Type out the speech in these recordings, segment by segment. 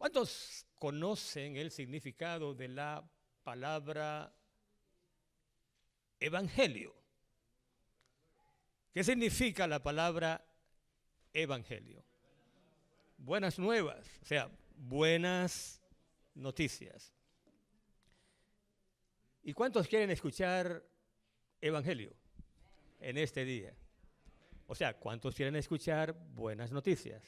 ¿Cuántos conocen el significado de la palabra evangelio? ¿Qué significa la palabra evangelio? Buenas nuevas, o sea, buenas noticias. ¿Y cuántos quieren escuchar evangelio en este día? O sea, ¿cuántos quieren escuchar buenas noticias?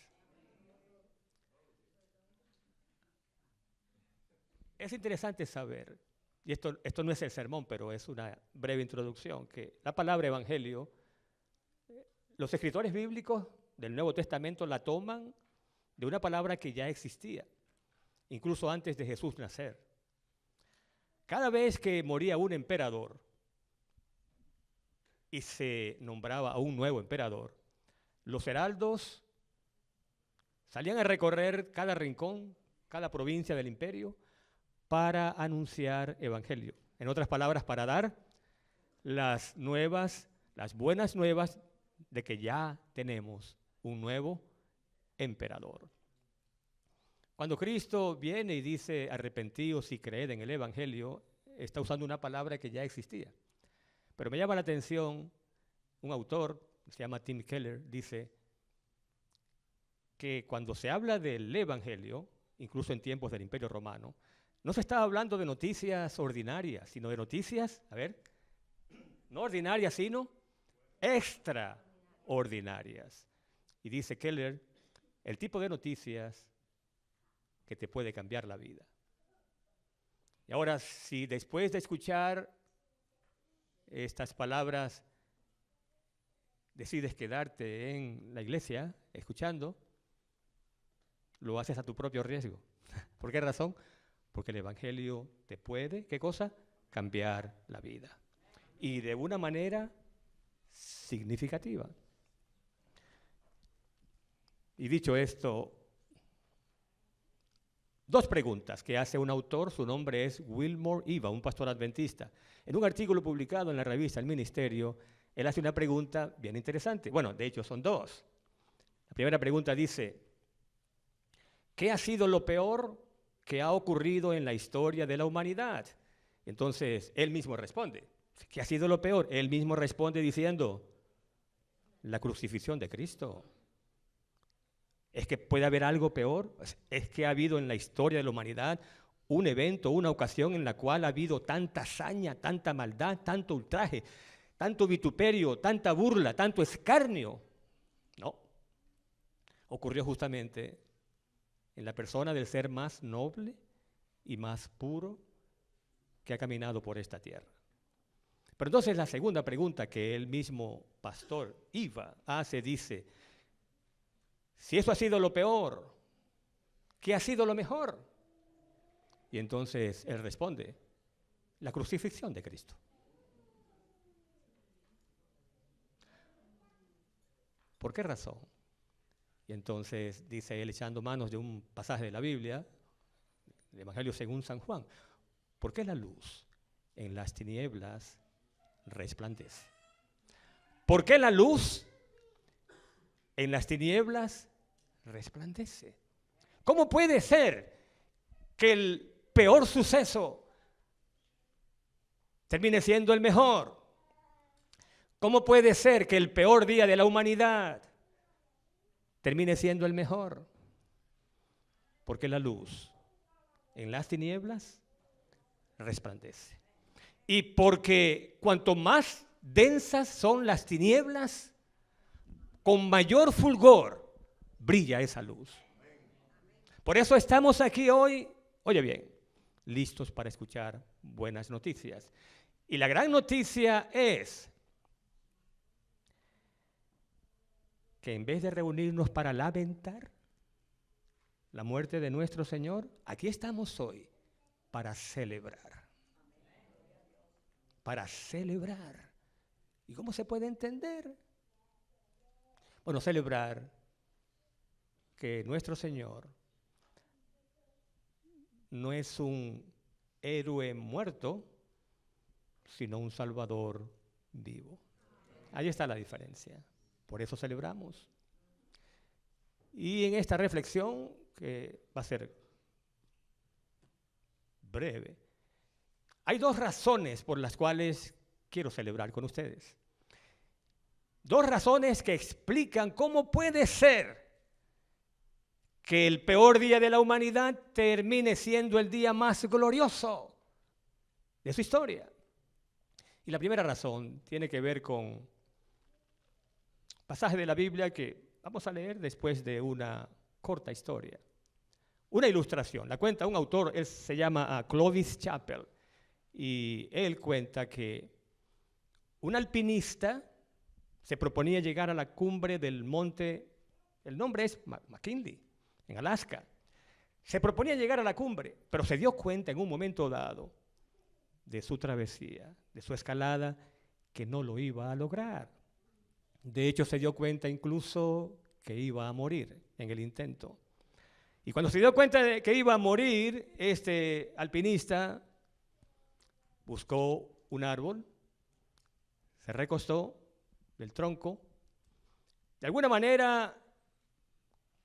Es interesante saber, y esto no es el sermón, pero es una breve introducción, que la palabra evangelio, los escritores bíblicos del Nuevo Testamento la toman de una palabra que ya existía, incluso antes de Jesús nacer. Cada vez que moría un emperador y se nombraba a un nuevo emperador, los heraldos salían a recorrer cada rincón, cada provincia del imperio, para anunciar evangelio. En otras palabras, para dar las buenas nuevas de que ya tenemos un nuevo emperador. Cuando Cristo viene y dice arrepentíos y creed en el evangelio, está usando una palabra que ya existía. Pero me llama la atención, un autor, se llama Tim Keller, dice que cuando se habla del evangelio, incluso en tiempos del Imperio Romano, no se está hablando de noticias ordinarias, sino de noticias, no ordinarias, sino extraordinarias. Y dice Keller, el tipo de noticias que te puede cambiar la vida. Y ahora, si después de escuchar estas palabras decides quedarte en la iglesia escuchando, lo haces a tu propio riesgo. ¿Por qué razón? Porque el evangelio te puede, ¿qué cosa? Cambiar la vida. Y de una manera significativa. Y dicho esto, dos preguntas que hace un autor, su nombre es Wilmore Iva, un pastor adventista. En un artículo publicado en la revista El Ministerio, él hace una pregunta bien interesante. Bueno, de hecho son dos. La primera pregunta dice, ¿qué ha sido lo peor que ha ocurrido en la historia de la humanidad? Entonces, él mismo responde. ¿Qué ha sido lo peor? Él mismo responde diciendo, la crucifixión de Cristo. ¿Es que puede haber algo peor? ¿Es que ha habido en la historia de la humanidad un evento, una ocasión en la cual ha habido tanta hazaña, tanta maldad, tanto ultraje, tanto vituperio, tanta burla, tanto escarnio? No. Ocurrió justamente en la persona del ser más noble y más puro que ha caminado por esta tierra. Pero entonces la segunda pregunta que el mismo pastor Iva hace, dice, si eso ha sido lo peor, ¿qué ha sido lo mejor? Y entonces él responde, la crucifixión de Cristo. ¿Por qué razón? Y entonces dice él, echando manos de un pasaje de la Biblia, el Evangelio según San Juan, ¿por qué la luz en las tinieblas resplandece? ¿Por qué la luz en las tinieblas resplandece? ¿Cómo puede ser que el peor suceso termine siendo el mejor? ¿Cómo puede ser que el peor día de la humanidad termine siendo el mejor? Porque la luz en las tinieblas resplandece. Y porque cuanto más densas son las tinieblas, con mayor fulgor brilla esa luz. Por eso estamos aquí hoy, oye bien, listos para escuchar buenas noticias. Y la gran noticia es que en vez de reunirnos para lamentar la muerte de nuestro Señor, aquí estamos hoy para celebrar. Para celebrar. ¿Y cómo se puede entender? Bueno, celebrar que nuestro Señor no es un héroe muerto, sino un Salvador vivo. Ahí está la diferencia. Por eso celebramos. Y en esta reflexión, que va a ser breve. Hay dos razones por las cuales quiero celebrar con ustedes. Dos razones que explican cómo puede ser que el peor día de la humanidad termine siendo el día más glorioso de su historia. Y la primera razón tiene que ver con pasaje de la Biblia que vamos a leer después de una corta historia. Una ilustración, la cuenta un autor, él se llama Clovis Chappell, y él cuenta que un alpinista se proponía llegar a la cumbre del monte, el nombre es McKinley, en Alaska. Se proponía llegar a la cumbre, pero se dio cuenta en un momento dado de su travesía, de su escalada, que no lo iba a lograr. De hecho, se dio cuenta incluso que iba a morir en el intento. Y cuando se dio cuenta de que iba a morir, este alpinista buscó un árbol, se recostó del tronco, de alguna manera,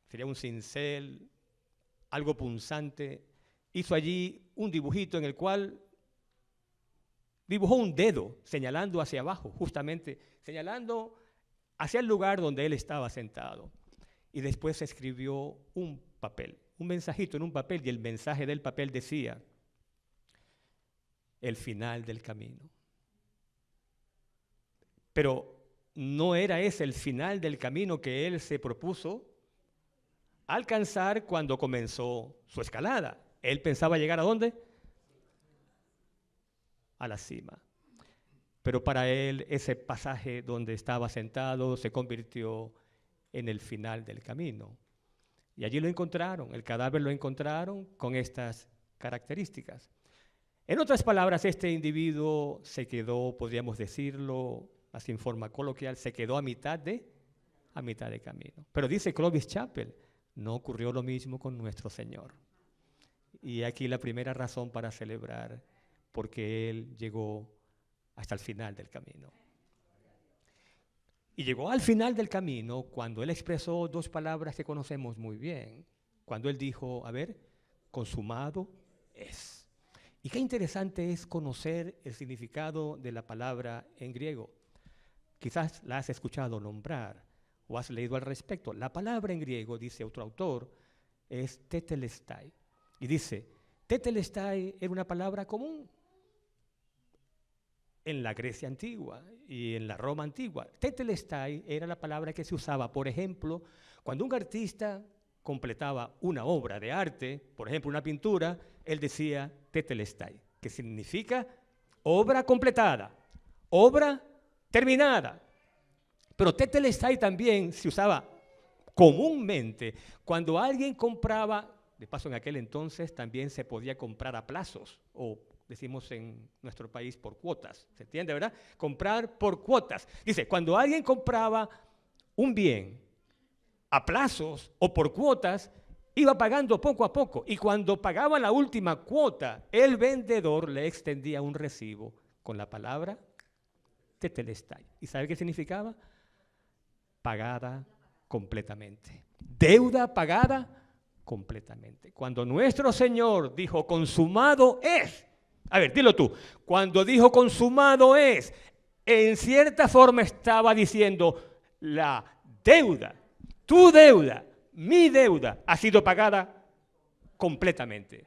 sería un cincel, algo punzante, hizo allí un dibujito en el cual dibujó un dedo señalando hacia abajo, justamente señalando hacia el lugar donde él estaba sentado. Y después escribió un papel, un mensajito en un papel, y el mensaje del papel decía: el final del camino. Pero no era ese el final del camino que él se propuso alcanzar cuando comenzó su escalada. Él pensaba llegar ¿a dónde? A la cima. Pero para él ese pasaje donde estaba sentado se convirtió en el final del camino. Y allí lo encontraron, el cadáver lo encontraron con estas características. En otras palabras, este individuo se quedó, podríamos decirlo así en forma coloquial, se quedó a mitad de camino. Pero dice Clovis Chappell, no ocurrió lo mismo con nuestro Señor. Y aquí la primera razón para celebrar, porque Él llegó hasta el final del camino. Y llegó al final del camino cuando Él expresó dos palabras que conocemos muy bien. Cuando Él dijo, a ver, consumado es. Y qué interesante es conocer el significado de la palabra en griego. Quizás la has escuchado nombrar o has leído al respecto. La palabra en griego, dice otro autor, es tetelestai. Y dice, tetelestai era una palabra común en la Grecia antigua y en la Roma antigua. Tetelestai era la palabra que se usaba, por ejemplo, cuando un artista completaba una obra de arte, por ejemplo, una pintura, él decía tetelestai, que significa obra completada, obra terminada. Pero tetelestai también se usaba comúnmente cuando alguien compraba, de paso en aquel entonces también se podía comprar a plazos, o decimos en nuestro país por cuotas, ¿se entiende, verdad? Comprar por cuotas. Dice, cuando alguien compraba un bien a plazos o por cuotas, iba pagando poco a poco, y cuando pagaba la última cuota, el vendedor le extendía un recibo con la palabra tetelestai. ¿Y sabe qué significaba? Pagada completamente. Deuda pagada completamente. Cuando nuestro Señor dijo, consumado es, a ver, dilo tú, cuando dijo consumado es, en cierta forma estaba diciendo, la deuda, tu deuda, mi deuda, ha sido pagada completamente.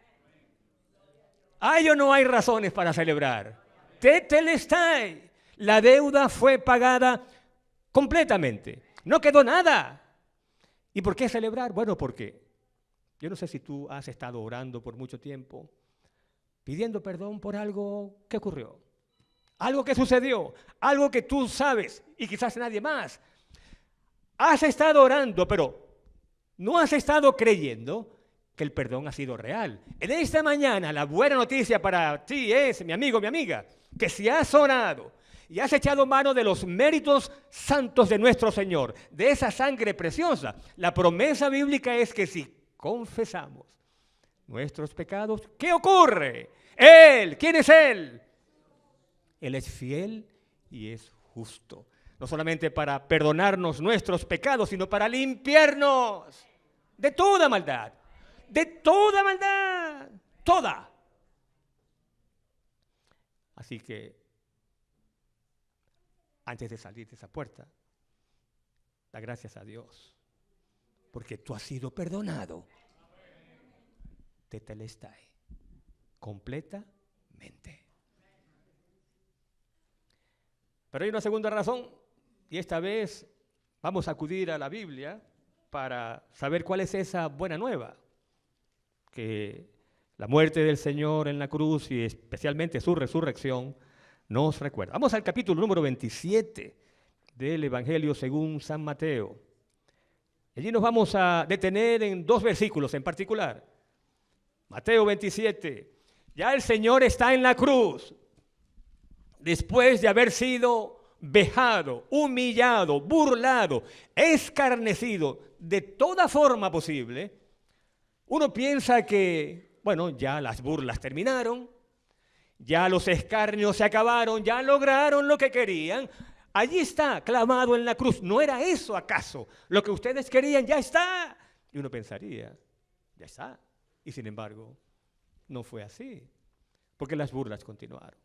¿Hay o no hay razones para celebrar? Tetelestai. La deuda fue pagada completamente. No quedó nada. ¿Y por qué celebrar? Bueno, porque yo no sé si tú has estado orando por mucho tiempo, pidiendo perdón por algo que ocurrió, algo que sucedió, algo que tú sabes y quizás nadie más. Has estado orando, pero no has estado creyendo que el perdón ha sido real. En esta mañana la buena noticia para ti es, mi amigo, mi amiga, que si has orado y has echado mano de los méritos santos de nuestro Señor, de esa sangre preciosa, la promesa bíblica es que si confesamos nuestros pecados, ¿qué ocurre? Él, ¿quién es Él? Él es fiel y es justo. No solamente para perdonarnos nuestros pecados, sino para limpiarnos de toda maldad. De toda maldad. Toda. Así que, antes de salir de esa puerta, da gracias a Dios, porque tú has sido perdonado. Tetelestai, completamente. Pero hay una segunda razón, y esta vez vamos a acudir a la Biblia para saber cuál es esa buena nueva, que la muerte del Señor en la cruz y especialmente su resurrección nos recuerda. Vamos al capítulo número 27 del Evangelio según San Mateo. Allí nos vamos a detener en 2 versículos en particular. Mateo 27. Ya el Señor está en la cruz, después de haber sido vejado, humillado, burlado, escarnecido de toda forma posible. Uno piensa que, bueno, ya las burlas terminaron, ya los escarnios se acabaron, ya lograron lo que querían. Allí está, clavado en la cruz. ¿No era eso acaso lo que ustedes querían? Ya está. Y uno pensaría, ya está. Y sin embargo, no fue así, porque las burlas continuaron.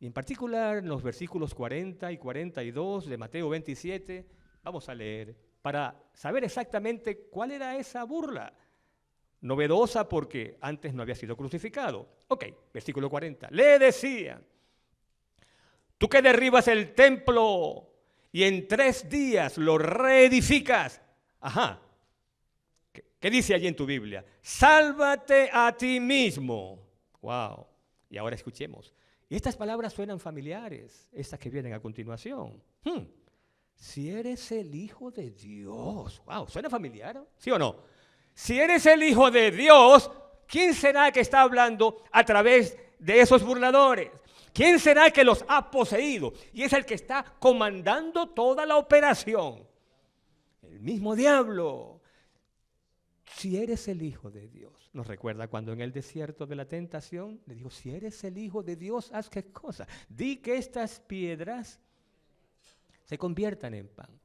Y en particular, en los versículos 40 y 42 de Mateo 27, vamos a leer para saber exactamente cuál era esa burla. Novedosa porque antes no había sido crucificado. Ok, versículo 40. Le decían: tú que derribas el templo y en 3 días lo reedificas. Ajá. ¿Qué dice allí en tu Biblia? Sálvate a ti mismo. Wow. Y ahora escuchemos. Y estas palabras suenan familiares, estas que vienen a continuación. Si eres el Hijo de Dios. Wow, ¿suena familiar? ¿Sí o no? Si eres el Hijo de Dios, ¿quién será que está hablando a través de esos burladores? ¿Quién será que los ha poseído? Y es el que está comandando toda la operación. El mismo diablo. Si eres el Hijo de Dios. Nos recuerda cuando en el desierto de la tentación le dijo: si eres el Hijo de Dios, haz qué cosa. Di que estas piedras se conviertan en pan.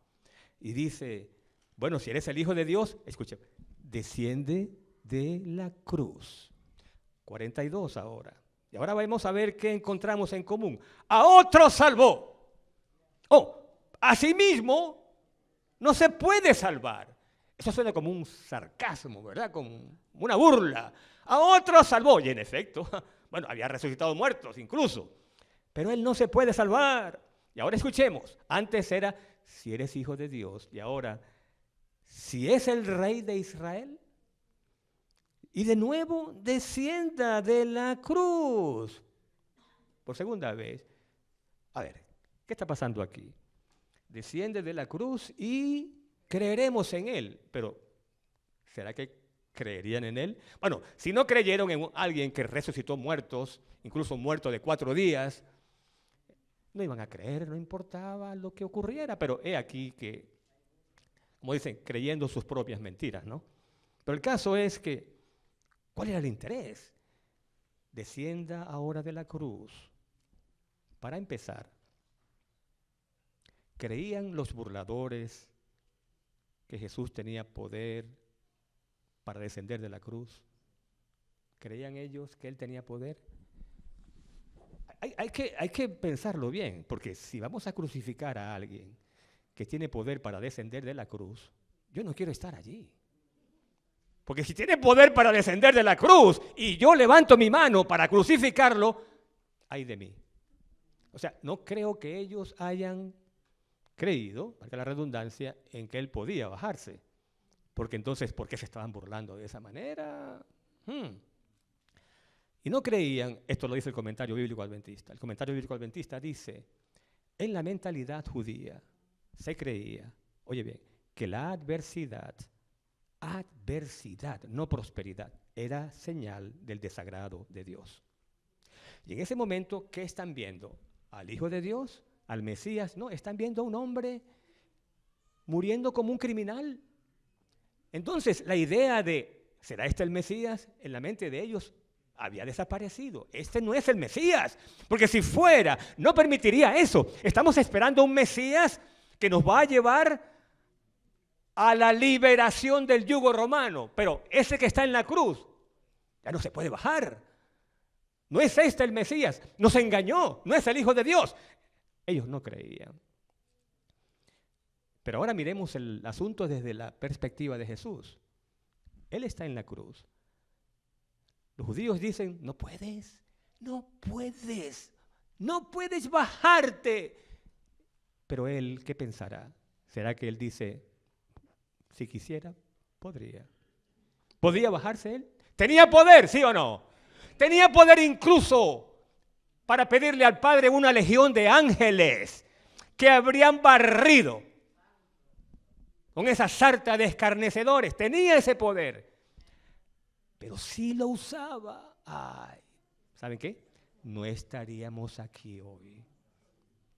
Y dice: bueno, si eres el Hijo de Dios, escucha, desciende de la cruz. 42 ahora. Y ahora vamos a ver qué encontramos en común. A otro salvó. A sí mismo no se puede salvar. Eso suena como un sarcasmo, ¿verdad? Como una burla. A otro salvó. Y en efecto, bueno, había resucitado muertos incluso. Pero él no se puede salvar. Y ahora escuchemos. Antes era, si eres Hijo de Dios. Y ahora, si es el Rey de Israel. Y de nuevo, descienda de la cruz. Por segunda vez. A ver, ¿qué está pasando aquí? Desciende de la cruz y creeremos en Él. Pero, ¿será que creerían en Él? Bueno, si no creyeron en alguien que resucitó muertos, incluso muerto de 4 días, no iban a creer, no importaba lo que ocurriera. Pero he aquí que, como dicen, creyendo sus propias mentiras, ¿no? Pero el caso es que, ¿cuál era el interés? Descienda ahora de la cruz. Para empezar, ¿creían los burladores que Jesús tenía poder para descender de la cruz? ¿Creían ellos que Él tenía poder? Hay que pensarlo bien, porque si vamos a crucificar a alguien que tiene poder para descender de la cruz, yo no quiero estar allí. Porque si tiene poder para descender de la cruz y yo levanto mi mano para crucificarlo, ay de mí. O sea, no creo que ellos hayan creído, valga la redundancia, en que Él podía bajarse. Porque entonces, ¿por qué se estaban burlando de esa manera? Y no creían, esto lo dice el comentario bíblico adventista. El comentario bíblico adventista dice, en la mentalidad judía se creía, oye bien, que la adversidad, no prosperidad, era señal del desagrado de Dios. Y en ese momento, ¿qué están viendo? ¿Al Hijo de Dios? ¿Al Mesías? No, están viendo a un hombre muriendo como un criminal. Entonces, la idea de, ¿será este el Mesías? En la mente de ellos había desaparecido. Este no es el Mesías, porque si fuera, no permitiría eso. Estamos esperando un Mesías que nos va a llevar a la liberación del yugo romano, pero ese que está en la cruz ya no se puede bajar. No es este el Mesías, nos engañó, no es el Hijo de Dios. Ellos no creían. Pero ahora miremos el asunto desde la perspectiva de Jesús. Él está en la cruz. Los judíos dicen, no puedes, no puedes, no puedes bajarte. Pero él, ¿qué pensará? ¿Será que él dice, si quisiera, podría? ¿Podía bajarse él? ¿Tenía poder, sí o no? Tenía poder incluso para pedirle al Padre una legión de ángeles que habrían barrido con esa sarta de escarnecedores. Tenía ese poder. Pero si lo usaba, ay, ¿saben qué? No estaríamos aquí hoy.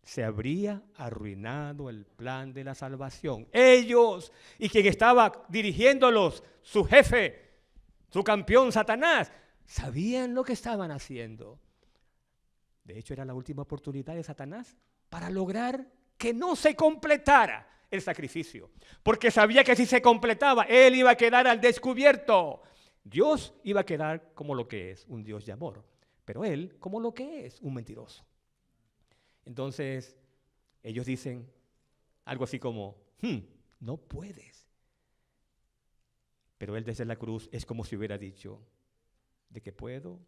Se habría arruinado el plan de la salvación. Ellos y quien estaba dirigiéndolos, su jefe, su campeón Satanás, sabían lo que estaban haciendo. De hecho, era la última oportunidad de Satanás para lograr que no se completara el sacrificio. Porque sabía que si se completaba, él iba a quedar al descubierto. Dios iba a quedar como lo que es, un Dios de amor. Pero él como lo que es, un mentiroso. Entonces, ellos dicen algo así como, no puedes. Pero él desde la cruz es como si hubiera dicho, de que puedo.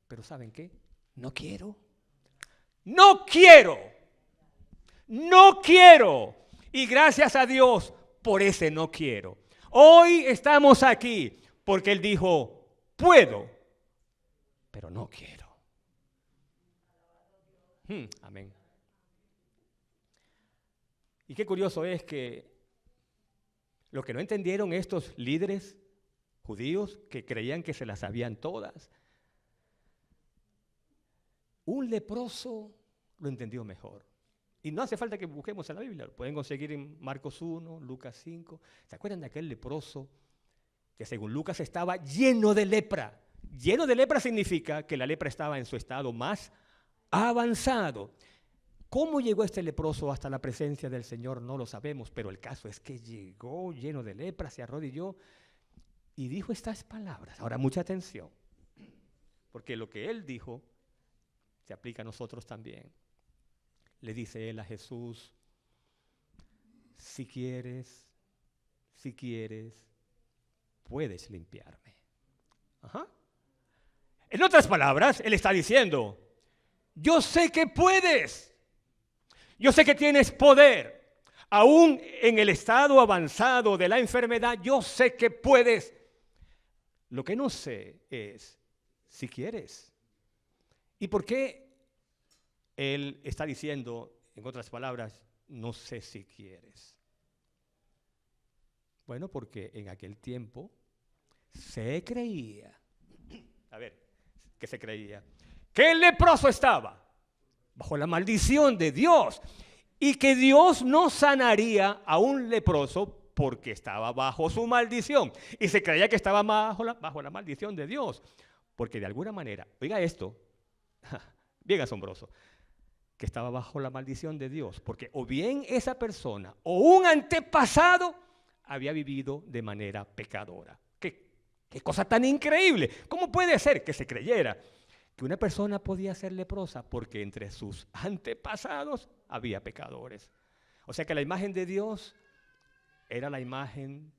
Pero ¿saben qué? No quiero. No quiero. No quiero. Y gracias a Dios por ese no quiero. Hoy estamos aquí porque él dijo, puedo, pero no quiero. Amén. Y qué curioso es que lo que no entendieron estos líderes judíos que creían que se las sabían todas, un leproso lo entendió mejor. Y no hace falta que busquemos en la Biblia, lo pueden conseguir en Marcos 1, Lucas 5. ¿Se acuerdan de aquel leproso que según Lucas estaba lleno de lepra? Lleno de lepra significa que la lepra estaba en su estado más avanzado. ¿Cómo llegó este leproso hasta la presencia del Señor? No lo sabemos, pero el caso es que llegó lleno de lepra, se arrodilló y dijo estas palabras. Ahora, mucha atención, porque lo que él dijo se aplica a nosotros también. Le dice él a Jesús, si quieres, puedes limpiarme. Ajá. En otras palabras, él está diciendo, yo sé que puedes, yo sé que tienes poder, aún en el estado avanzado de la enfermedad, yo sé que puedes. Lo que no sé es si quieres. ¿Y por qué él está diciendo, en otras palabras, no sé si quieres? Bueno, porque en aquel tiempo se creía, ¿qué se creía? Que el leproso estaba bajo la maldición de Dios y que Dios no sanaría a un leproso porque estaba bajo su maldición. Y se creía que estaba bajo la maldición de Dios, porque de alguna manera, oiga esto, bien asombroso, que estaba bajo la maldición de Dios, porque o bien esa persona o un antepasado había vivido de manera pecadora. ¿Qué cosa tan increíble? ¿Cómo puede ser que se creyera que una persona podía ser leprosa? Porque entre sus antepasados había pecadores. O sea que la imagen de Dios era una imagen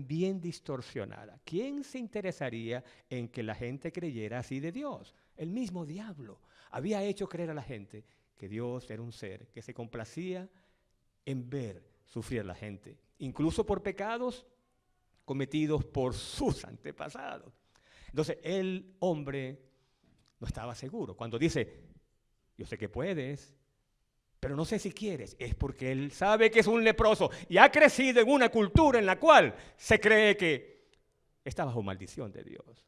bien distorsionada. ¿Quién se interesaría en que la gente creyera así de Dios? El mismo diablo había hecho creer a la gente que Dios era un ser que se complacía en ver sufrir a la gente, incluso por pecados cometidos por sus antepasados. Entonces el hombre no estaba seguro. Cuando dice, yo sé que puedes, pero no sé si quieres, es porque él sabe que es un leproso y ha crecido en una cultura en la cual se cree que está bajo maldición de Dios.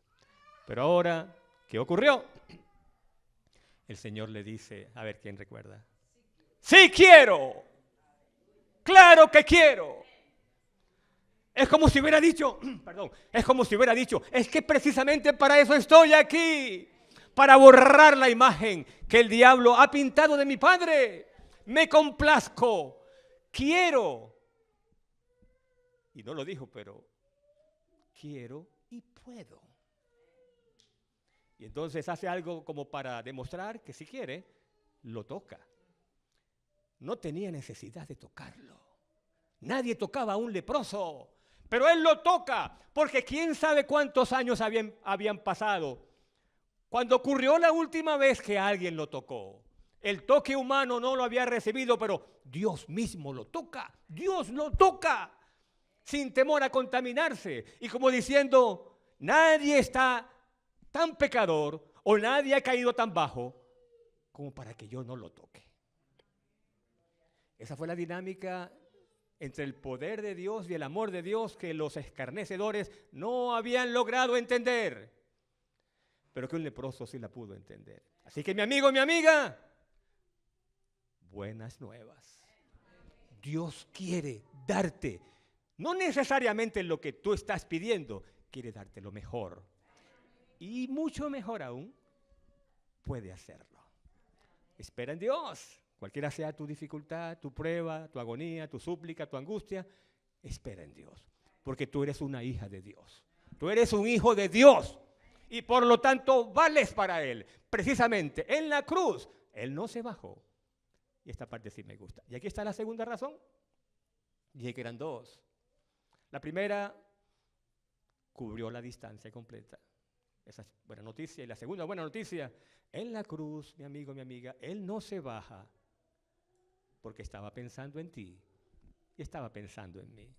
Pero ahora, ¿qué ocurrió? El Señor le dice, a ver, ¿quién recuerda? ¡Sí quiero! ¡Claro que quiero! Es como si hubiera dicho, es que precisamente para eso estoy aquí, para borrar la imagen que el diablo ha pintado de mi Padre. Me complazco, quiero. Y no lo dijo, pero quiero y puedo. Y entonces hace algo como para demostrar que si quiere, lo toca. No tenía necesidad de tocarlo. Nadie tocaba a un leproso, pero él lo toca, porque quién sabe cuántos años habían pasado cuando ocurrió la última vez que alguien lo tocó. El toque humano no lo había recibido, pero Dios mismo lo toca. Dios lo toca sin temor a contaminarse. Y como diciendo, nadie está tan pecador o nadie ha caído tan bajo como para que yo no lo toque. Esa fue la dinámica entre el poder de Dios y el amor de Dios que los escarnecedores no habían logrado entender, pero que un leproso sí la pudo entender. Así que mi amigo, mi amiga, buenas nuevas. Dios quiere darte, no necesariamente lo que tú estás pidiendo, quiere darte lo mejor. Y mucho mejor aún, puede hacerlo. Espera en Dios. Cualquiera sea tu dificultad, tu prueba, tu agonía, tu súplica, tu angustia, espera en Dios. Porque tú eres una hija de Dios. Tú eres un hijo de Dios. Y por lo tanto vales para Él. Precisamente en la cruz, Él no se bajó. Y esta parte sí me gusta. Y aquí está la segunda razón. Dije que eran dos. La primera, cubrió la distancia completa. Esa es buena noticia. Y la segunda buena noticia, en la cruz, mi amigo, mi amiga, Él no se baja porque estaba pensando en ti y estaba pensando en mí.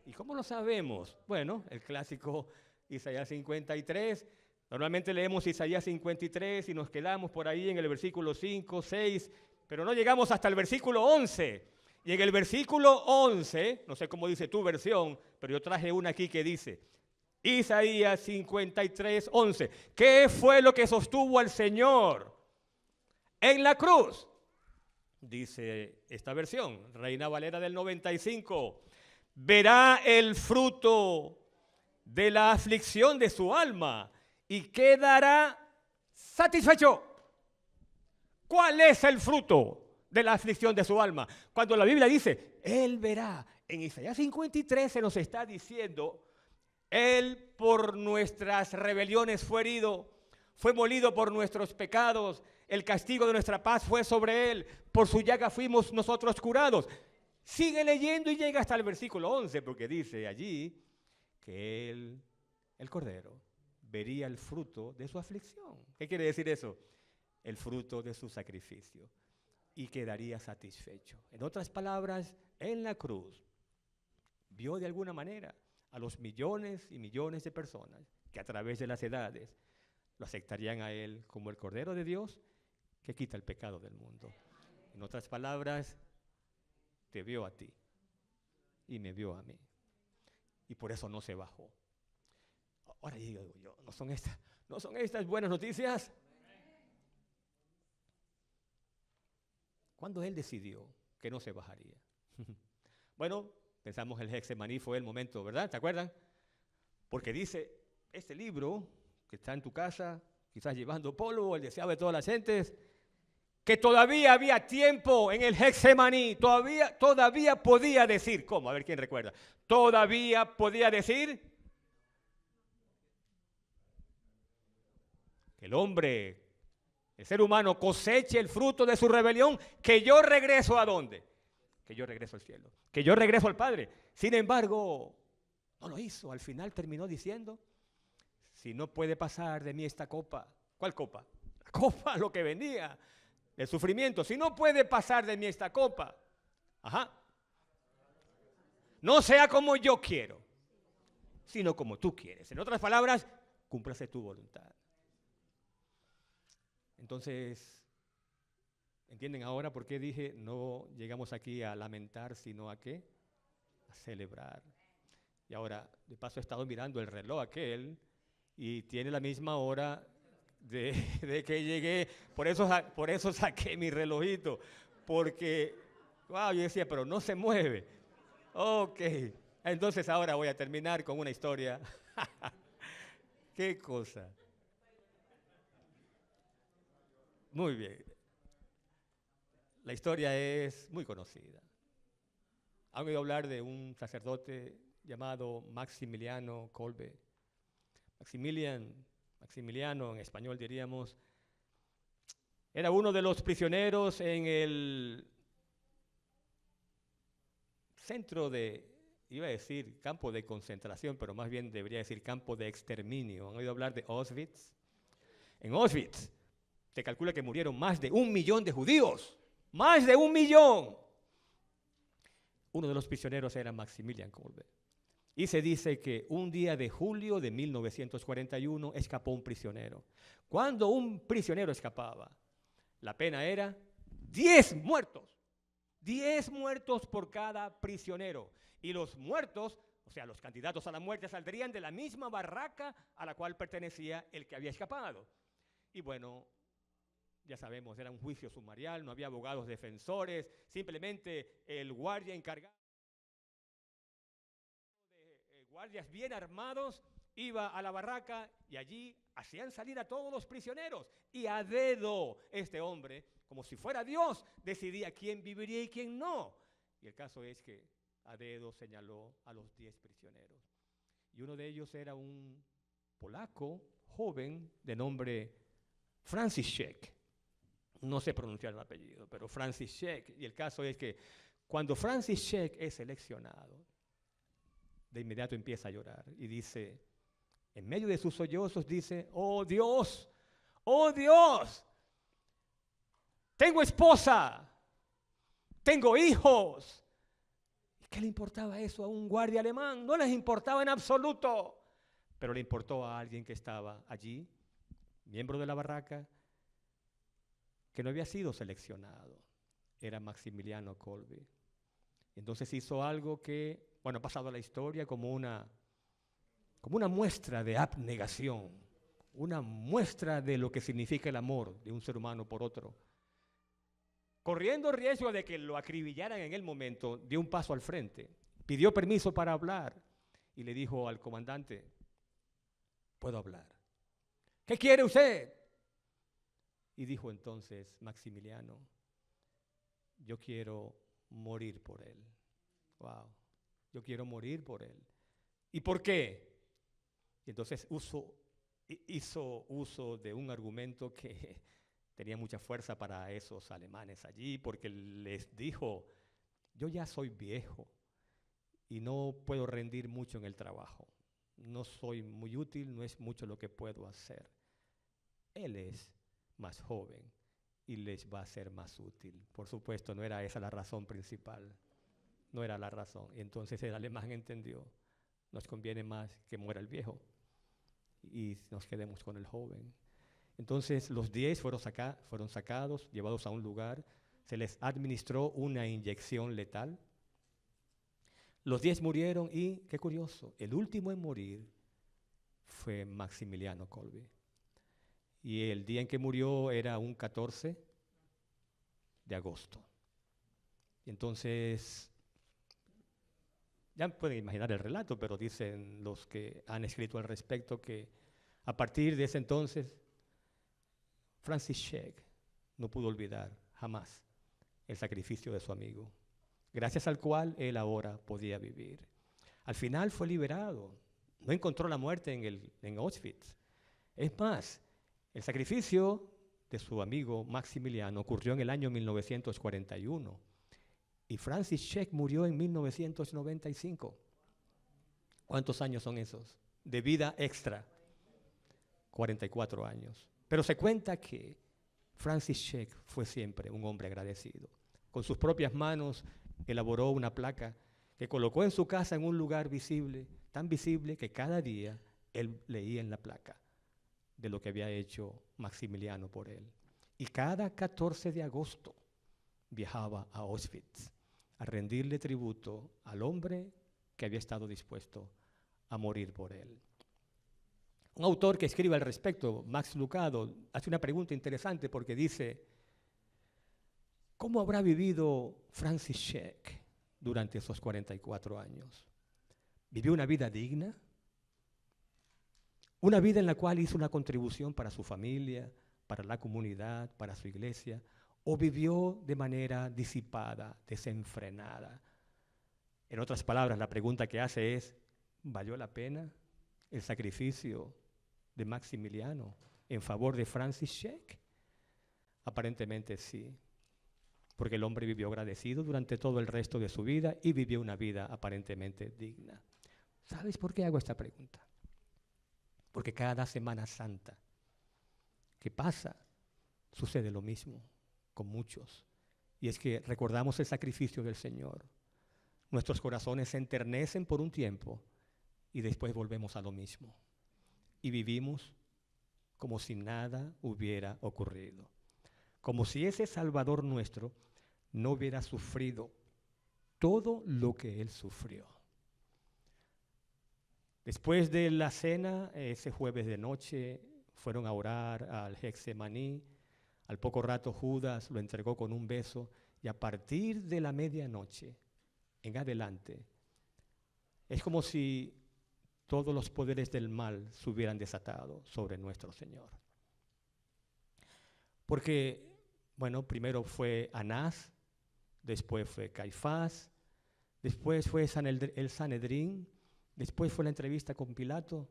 ¿Y cómo lo sabemos? Bueno, el clásico Isaías 53. Normalmente leemos Isaías 53 y nos quedamos por ahí en el versículo 5, 6, pero no llegamos hasta el versículo 11. Y en el versículo 11, no sé cómo dice tu versión, pero yo traje una aquí que dice, Isaías 53, 11. ¿Qué fue lo que sostuvo al Señor en la cruz? Dice esta versión, Reina Valera del 95. Verá el fruto de la aflicción de su alma y quedará satisfecho. ¿Cuál es el fruto de la aflicción de su alma? Cuando la Biblia dice, Él verá, en Isaías 53 se nos está diciendo, Él por nuestras rebeliones fue herido, fue molido por nuestros pecados, el castigo de nuestra paz fue sobre Él, por su llaga fuimos nosotros curados. Sigue leyendo y llega hasta el versículo 11, porque dice allí que Él, el Cordero, vería el fruto de su aflicción. ¿Qué quiere decir eso? El fruto de su sacrificio y quedaría satisfecho. En otras palabras, en la cruz vio de alguna manera a los millones y millones de personas que a través de las edades lo aceptarían a Él como el Cordero de Dios que quita el pecado del mundo. En otras palabras, te vio a ti y me vio a mí. Y por eso no se bajó. Ahora digo yo, ¿no son estas buenas noticias? ¿Cuándo Él decidió que no se bajaría? Bueno, pensamos el Getsemaní fue el momento, ¿verdad? ¿Te acuerdan? Porque dice, este libro que está en tu casa, quizás llevando polvo, el deseado de todas las gentes, que todavía había tiempo en el Getsemaní, todavía podía decir, ¿cómo? A ver quién recuerda. Todavía podía decir que el hombre, el ser humano coseche el fruto de su rebelión, que yo regreso ¿a dónde? Que yo regreso al cielo, que yo regreso al Padre. Sin embargo, no lo hizo. Al final terminó diciendo, si no puede pasar de mí esta copa. ¿Cuál copa? La copa, lo que venía, el sufrimiento. Si no puede pasar de mí esta copa, no sea como yo quiero, sino como tú quieres. En otras palabras, cúmplase tu voluntad. Entonces, ¿entienden ahora por qué dije no llegamos aquí a lamentar, sino a qué? A celebrar. Y ahora, de paso, he estado mirando el reloj aquel y tiene la misma hora de que llegué. Por eso saqué mi relojito, porque, wow, yo decía, pero no se mueve. Ok, entonces ahora voy a terminar con una historia. ¿Qué cosa? Muy bien. La historia es muy conocida. Han oído hablar de un sacerdote llamado Maximiliano Kolbe. Maximiliano, en español diríamos, era uno de los prisioneros en el centro de, iba a decir campo de concentración, pero más bien debería decir campo de exterminio. ¿Han oído hablar de Auschwitz? En Auschwitz se calcula que murieron más de 1 millón de judíos. ¡Más de 1 millón! Uno de los prisioneros era Maximilian Kolbe. Y se dice que un día de julio de 1941 escapó un prisionero. Cuando un prisionero escapaba, la pena era 10 muertos. 10 muertos por cada prisionero. Y los muertos, o sea, los candidatos a la muerte, saldrían de la misma barraca a la cual pertenecía el que había escapado. Y bueno, ya sabemos, era un juicio sumarial, no había abogados defensores, simplemente el guardia encargado de guardias bien armados iba a la barraca y allí hacían salir a todos los prisioneros. Y a dedo este hombre, como si fuera Dios, decidía quién viviría y quién no. Y el caso es que a dedo señaló a los 10 prisioneros. Y uno de ellos era un polaco joven de nombre Franciszek. No sé pronunciar el apellido, pero Franciszek. Y el caso es que cuando Franciszek es seleccionado, de inmediato empieza a llorar y dice, en medio de sus sollozos dice, ¡oh Dios! ¡Oh Dios! Tengo esposa, tengo hijos. ¿Y qué le importaba eso a un guardia alemán? No les importaba en absoluto. Pero le importó a alguien que estaba allí, miembro de la barraca, que no había sido seleccionado. Era Maximiliano Kolbe. Entonces hizo algo que, bueno, ha pasado a la historia como una muestra de abnegación, una muestra de lo que significa el amor de un ser humano por otro. Corriendo riesgo de que lo acribillaran en el momento, dio un paso al frente, pidió permiso para hablar y le dijo al comandante, ¿puedo hablar? ¿Qué quiere usted? Y dijo entonces Maximiliano, yo quiero morir por él. Wow, yo quiero morir por él. ¿Y por qué? Y entonces hizo uso de un argumento que tenía mucha fuerza para esos alemanes allí, porque les dijo, yo ya soy viejo y no puedo rendir mucho en el trabajo. No soy muy útil, no es mucho lo que puedo hacer. Él es más joven y les va a ser más útil. Por supuesto, no era esa la razón principal. No era la razón. Y entonces el alemán entendió, nos conviene más que muera el viejo y nos quedemos con el joven. Entonces los 10 fueron sacados, llevados a un lugar, se les administró una inyección letal. Los 10 murieron y, qué curioso, el último en morir fue Maximiliano Kolbe. Y el día en que murió era un 14 de agosto. Y entonces, ya pueden imaginar el relato, pero dicen los que han escrito al respecto que a partir de ese entonces, Franciszek no pudo olvidar jamás el sacrificio de su amigo, gracias al cual él ahora podía vivir. Al final fue liberado, no encontró la muerte en Auschwitz. Es más, el sacrificio de su amigo Maximiliano ocurrió en el año 1941 y Franciszek murió en 1995. ¿Cuántos años son esos? De vida extra. 44 años. Pero se cuenta que Franciszek fue siempre un hombre agradecido. Con sus propias manos elaboró una placa que colocó en su casa en un lugar visible, tan visible que cada día él leía en la placa de lo que había hecho Maximiliano por él. Y cada 14 de agosto viajaba a Auschwitz a rendirle tributo al hombre que había estado dispuesto a morir por él. Un autor que escribe al respecto, Max Lucado, hace una pregunta interesante porque dice, ¿cómo habrá vivido Franciszek durante esos 44 años? ¿Vivió una vida digna? Una vida en la cual hizo una contribución para su familia, para la comunidad, para su iglesia, o vivió de manera disipada, desenfrenada. En otras palabras, la pregunta que hace es, ¿valió la pena el sacrificio de Maximiliano en favor de Francis Schaek? Aparentemente sí, porque el hombre vivió agradecido durante todo el resto de su vida y vivió una vida aparentemente digna. ¿Sabes por qué hago esta pregunta? Porque cada Semana Santa que pasa, sucede lo mismo con muchos. Y es que recordamos el sacrificio del Señor. Nuestros corazones se enternecen por un tiempo y después volvemos a lo mismo. Y vivimos como si nada hubiera ocurrido. Como si ese Salvador nuestro no hubiera sufrido todo lo que Él sufrió. Después de la cena, ese jueves de noche, fueron a orar al Getsemaní. Al poco rato Judas lo entregó con un beso y a partir de la medianoche en adelante es como si todos los poderes del mal se hubieran desatado sobre nuestro Señor. Porque, bueno, primero fue Anás, después fue Caifás, después fue el Sanedrín, después fue la entrevista con Pilato,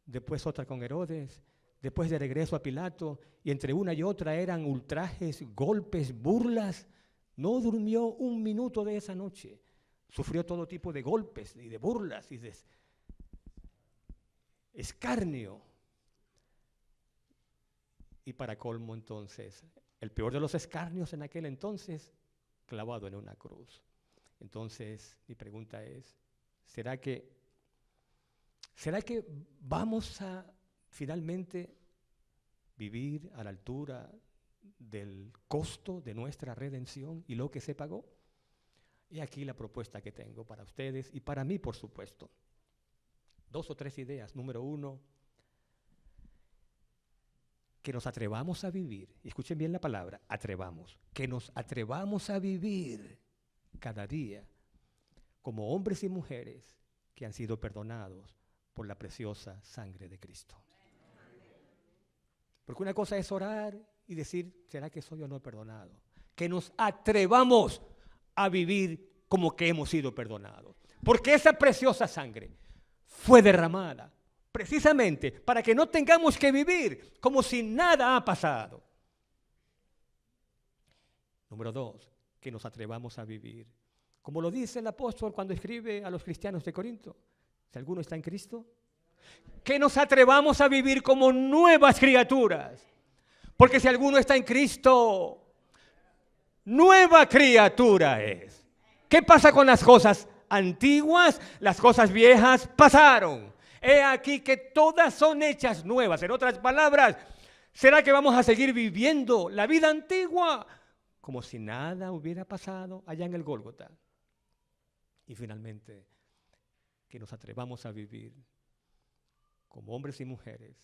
después otra con Herodes, después de regreso a Pilato, y entre una y otra eran ultrajes, golpes, burlas. No durmió un minuto de esa noche. Sufrió todo tipo de golpes y de burlas y de escarnio. Y para colmo entonces, el peor de los escarnios en aquel entonces, clavado en una cruz. Entonces, mi pregunta es, ¿será que vamos a finalmente vivir a la altura del costo de nuestra redención y lo que se pagó? Y aquí la propuesta que tengo para ustedes y para mí, por supuesto. 2 o 3 ideas. Número 1, que nos atrevamos a vivir, y escuchen bien la palabra, atrevamos, que nos atrevamos a vivir cada día como hombres y mujeres que han sido perdonados por la preciosa sangre de Cristo. Porque una cosa es orar y decir, ¿será que soy o no perdonado? Que nos atrevamos a vivir como que hemos sido perdonados. Porque esa preciosa sangre fue derramada precisamente para que no tengamos que vivir como si nada ha pasado. Número 2, que nos atrevamos a vivir. Como lo dice el apóstol cuando escribe a los cristianos de Corinto, si alguno está en Cristo, que nos atrevamos a vivir como nuevas criaturas. Porque si alguno está en Cristo, nueva criatura es. ¿Qué pasa con las cosas antiguas? Las cosas viejas pasaron. He aquí que todas son hechas nuevas. En otras palabras, ¿será que vamos a seguir viviendo la vida antigua como si nada hubiera pasado allá en el Gólgota? Y finalmente, que nos atrevamos a vivir como hombres y mujeres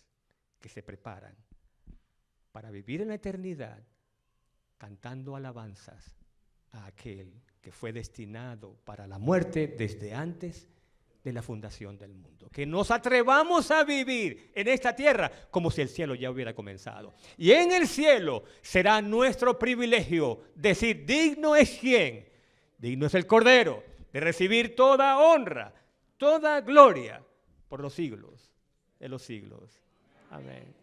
que se preparan para vivir en la eternidad cantando alabanzas a aquel que fue destinado para la muerte desde antes de la fundación del mundo. Que nos atrevamos a vivir en esta tierra como si el cielo ya hubiera comenzado. Y en el cielo será nuestro privilegio decir, digno es quien, digno es el Cordero, de recibir toda honra, toda gloria por los siglos de los siglos. Amén.